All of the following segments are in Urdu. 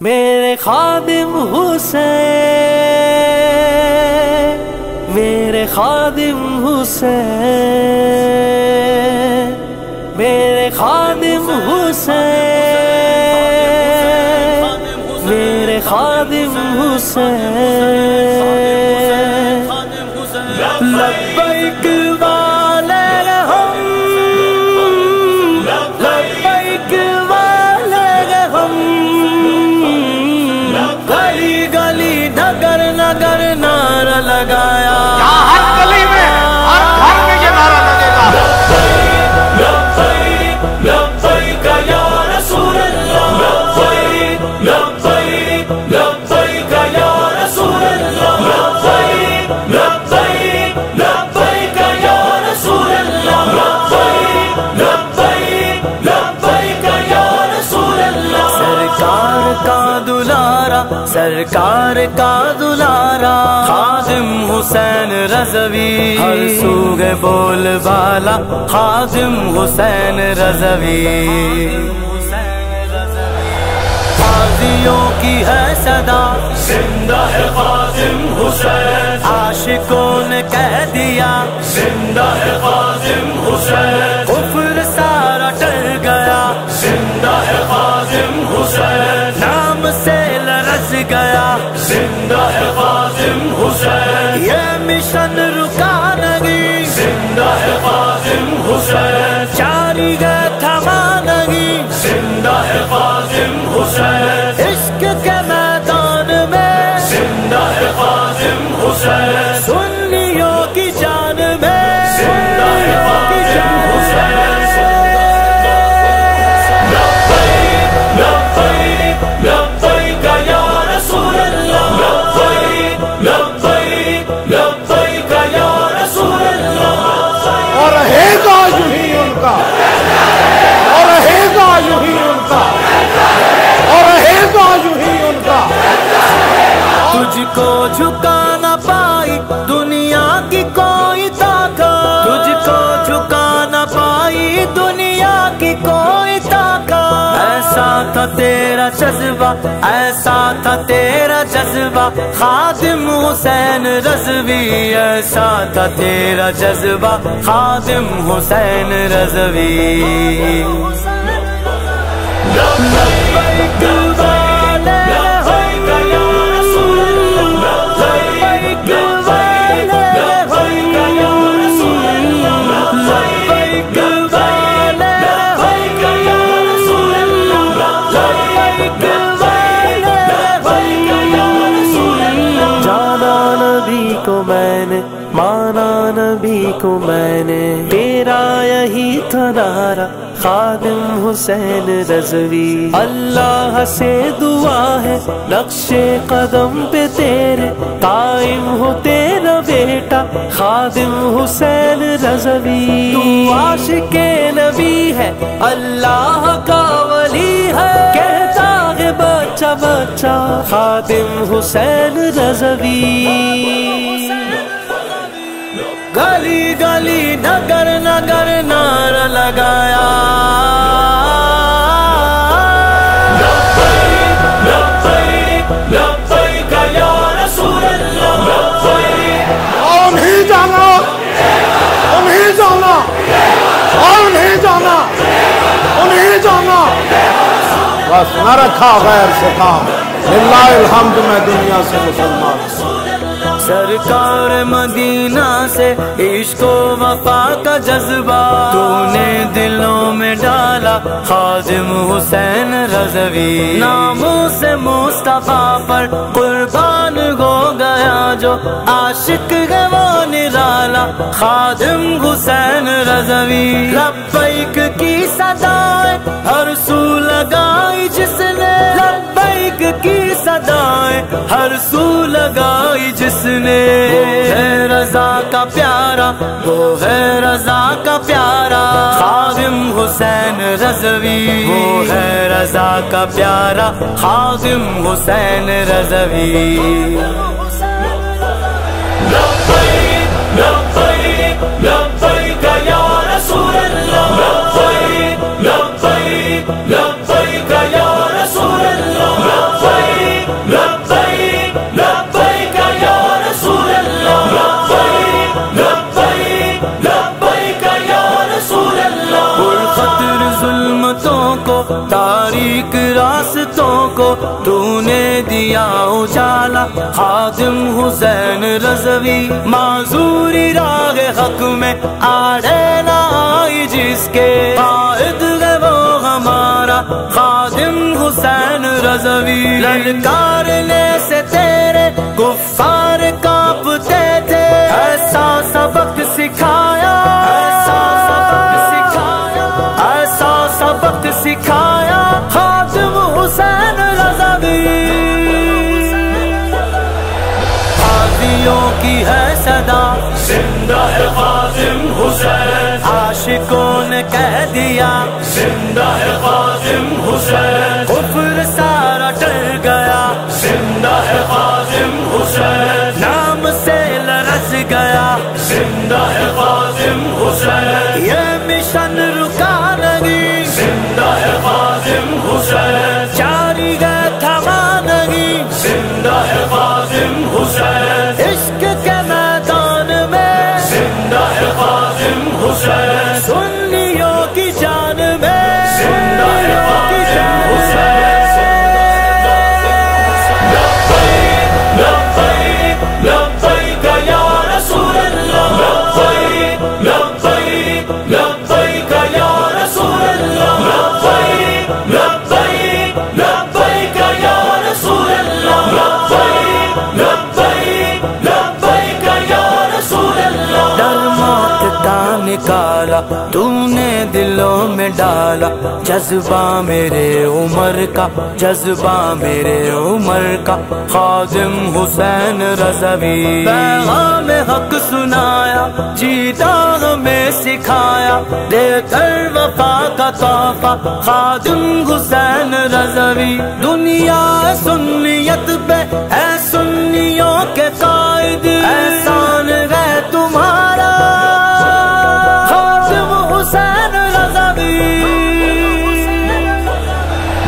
میرے خادم حسین، میرے خادم حسین، میرے خادم حسین، میرے خادم حسین، لبیک والے ہم، لبیک والے ہم، گلی گلی نگر نگر نعرہ لگایا، ہر گلی میں ہر گھر میں یہ نعرہ لگے گا، لبیک لبیک یا رسول اللہ، لبیک لبیک لبیک یا رسول اللہ، لبیک لبیک لبیک یا رسول اللہ، لبیک لبیک لبیک یا رسول اللہ۔ سرکار کا دلارا، سرکار کا دلارا، خادم حسین رضوی، ہر سوگ بول بالا خادم حسین رضوی، غازیوں کی ہے صدا، زندہ ہے خادم حسین، عاشقوں نے کہہ دیا، زندہ ہے خادم حسین، کفر سارا ٹل گیا، زندہ ہے خادم حسین، نام سے لرز گیا، زندہ ہے خادم حسین، یہ مشن رکا نہیں، زندہ ہے خادم حسین، جاری ہے تھما نہیں، زندہ ہے خادم حسین، عشق کے میدان میں، زندہ ہے خادم حسین، سنیوں کی جان میں، زندہ ہے خادم حسین، لبیک لبیک لبیک یا رسول اللہ، لبیک لبیک لبیک یا رسول اللہ، اور رہے گا یوں ہی ان کا، اور رہے گا یوں ہی ان کا، اور رہے گا یوں ہی ان کا۔ تجھ کو جھکا نہ پائی دنیا کی کوئی طاقت، تجھ کو جھکا نہ پائی دنیا کی کوئی طاقت، ایسا تھا تیرا جذبہ، ایسا تھا تیرا جذبہ خادم حسین رضوی، ایسا تھا تیرا جذبہ خادم حسین رضوی، لبیک والے لبیک یا رسول اللہ، لبیک والے لبیک یا رسول اللہ، لبیک والے لبیک یا رسول اللہ، لبیک والے لبیک یا رسول اللہ۔ جانا نبی کو میں نے، مانا نبی کو میں نے، تیرا یہی تھا نعرہ خادم حسین رضوی، اللہ سے دعا ہے نقش قدم پہ تیرے قائم ہو تیرا بیٹا خادم حسین رضوی، تو عاشق نبی ہے اللہ کا ولی ہے، کہتا ہے بچہ بچہ خادم حسین رضوی، گلی گلی نگر نگر نعرہ لگایا، لبیک لبیک لبیک یا رسول اللہ، لبیک۔ اور انہیں جانا، انہیں جانا، اور انہیں جانا، انہیں جانا، بس نہ رکھا غیر سے کام، للہ الحمد میں دنیا سے مسلمان۔ سرکار مدینہ سے عشق و وفا کا جذبہ تو نے دلوں میں ڈالا خادم حسین رضوی، ناموں سے مصطفیٰ پر قربان ہو گیا جو عاشق ہے وہ نرالا خادم حسین رضوی، لبیک کی صدائیں ہر سو لگائی جس نے، لبیک کی صدائیں ہر سو لگائی جس نے، وہ ہے رضا کا پیارا، وہ ہے رضا کا پیارا خادم حسین رضوی، وہ ہے رضا کا پیارا خادم حسین رضوی، لبیک لبیک لبیک یا رسول اللہ، لبیک لبیک لبیک یا رسول اللہ، کو تو نے دیا اجالا خادم حسین رضوی معذوری راہ حق میں آڑے نہ آئی جس کے قائد ہے وہ ہمارا خادم حسین رضوی للکارنے سے تیرے کفار کانپتے تھے ایسا سبق سکھایا ایسا سبق سکھایا ایسا سبق سکھایا خادم حسین رضوی غازیوں کی ہے صدا زندہ ہے خادم حسین عاشقوں نے کہہ دیا زندہ ہے خادم حسین کفر سارا ڈر گیا زندہ ہے خادم حسین نام سے لرز گیا زندہ ہے خادم حسین یہ مشن رکا نہیں زندہ ہے خادم حسین جاری ہے تھما نہیں زندہ ہے خادم حسین عشق کے میدان میں زندہ ہے خادم حسین سنیوں کی جان میں زندہ ہے خادم حسین لبیک لبیک یا رسول اللہ لبیک لبیک لبیک یا رسول اللہ لبیک لبیک لبیک یا رسول اللہ لبیک لبیک لبیک یا رسول اللہ ڈر موت کا نکالا تو نے دلوں میں ڈالا جذبہ میرے عمر کا جذبہ میرے عمر کا خادم حسین رضوی پیغام حق سنایا جیتا ہمیں سکھایا دے کر وفا کا تحفہ خادم حسین رضوی دنیا سنیت پہ ہے سنیوں کے قائد احسان ہے تمہارا خادم حسین رضوی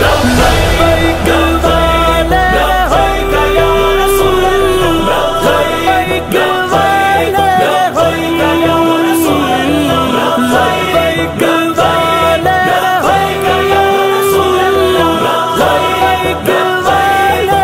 لبیک والے ہوئے یا رسول اللہ لبیک والے ہوئے یا رسول اللہ لبیک والے ہوئے یا رسول اللہ لبیک والے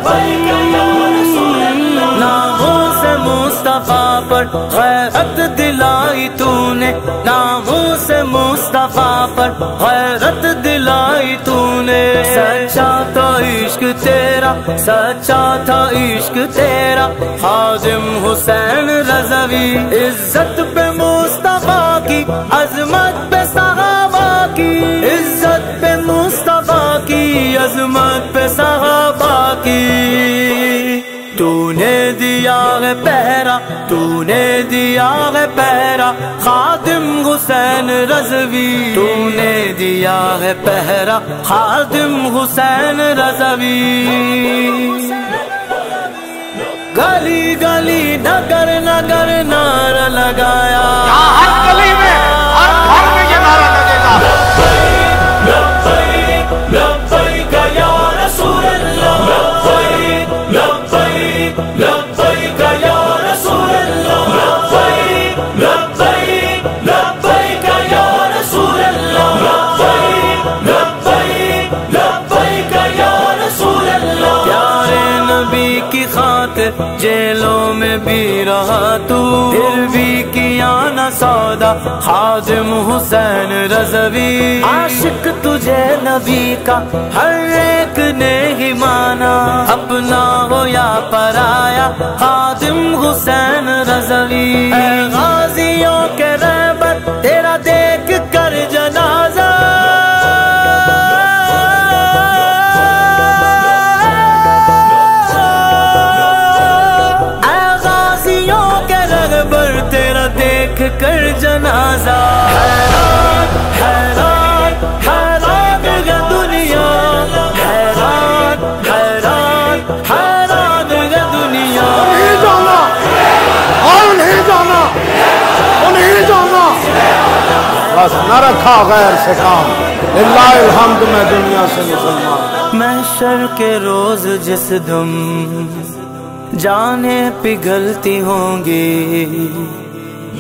ہوئے یا رسول اللہ ناموں سے مصطفیٰ پر غیرت دلائی تو نے ناموں سے مصطفیٰ پر غیرت دلائی تو نے سچا تھا عشق تیرا سچا تھا عشق تیرا خادم حسین رضوی عزت پہ مصطفیٰ کی عظمت پہ صحابہ کی عزت پہ مصطفیٰ کی عظمت پہ صحابہ کی تو نے دیا ہے پہرا تو نے دیا ہے پہرا خادم حسین رضوی تو نے دیا ہے پہرا خادم حسین رضوی گلی گلی نگر نگر نعرہ لگایا ہر گلی میں ہر گھر میں یہ نعرہ لگے گا لبیک لبیک یا رسول اللہ لبیک لبیک لبیک یا رسول اللہ لبیک لبیک لبیک یا رسول اللہ لبیک لبیک لبیک یا رسول اللہ پیارے نبی کی خاطر جیلوں میں بھی رہا تو پھر بھی کیا نہ سودا خادم حسین رضوی عاشق تجھے نبی کا ہر ایک نے ہی مانا اپنا ہو یا پرایا خادم حسین رضوی اے غازیوں کے رہبر تیرا دیکھ کر جنازہ تیرا دیکھ کر جنازہ حیران حیران حیران ہے دنیا حیران حیران حیران ہے دنیا نہیں جانا اور نہیں جانا انہیں جانا بس نہ رکھا غیر سے کام للہ الحمد میں دنیا سے مسلمان محشر کے روز جس دم جانیں پگھلتی ہوں گی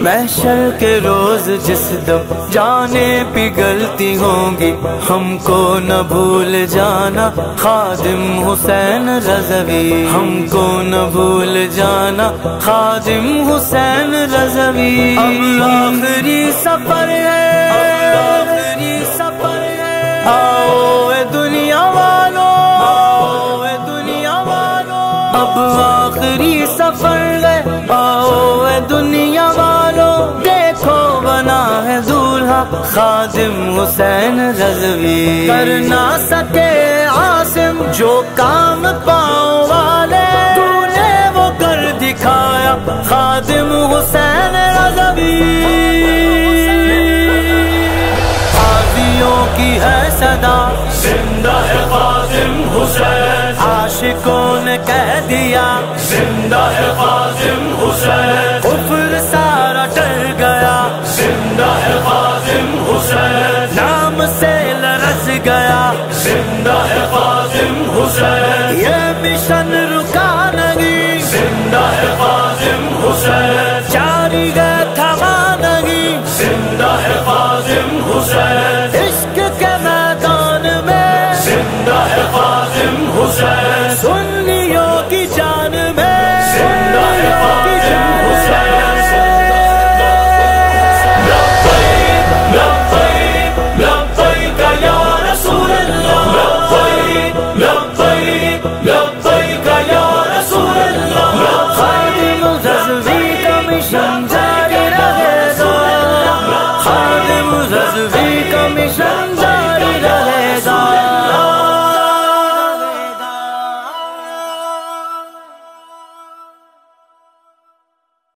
محشر کے روز جس دم جانیں پگھلتی ہوں گی، ہم کو نہ بھول جانا خادم حسین رضوی، ہم کو نہ بھول جانا خادم حسین رضوی۔ اب آخری سفر ہے، آخری سفر ہے، آؤ اے دنیا والوں، آؤ اے دنیا والوں، اب آخری سفر ہے، آؤ اے دنیا والوں، دیکھو بنا ہے دولہا خادم حسین رضوی۔ کر نہ سکے عاصم جو کام پاؤں والے، تو نے وہ کر دکھایا خادم حسین رضوی۔ قاضیوں کی ہے صدا، زندہ ہے خادم حسین، عاشقوں نے کہہ دیا زندہ ہے خادم حسین، کفر سارا ٹل گیا زندہ ہے خادم حسین، نام سے لرز گیا زندہ ہے خادم حسین، یہ مشن رکا نہیں زندہ ہے خادم حسین، جاری ہے تھما نہیں زندہ ہے خادم حسین، عشق کے میدان میں زندہ ہے خادم حسین، سنیوں کی جان میں زندہ ہے خادم حسین۔ لبیک لبیک لبیک یا رسول اللہ، لبیک لبیک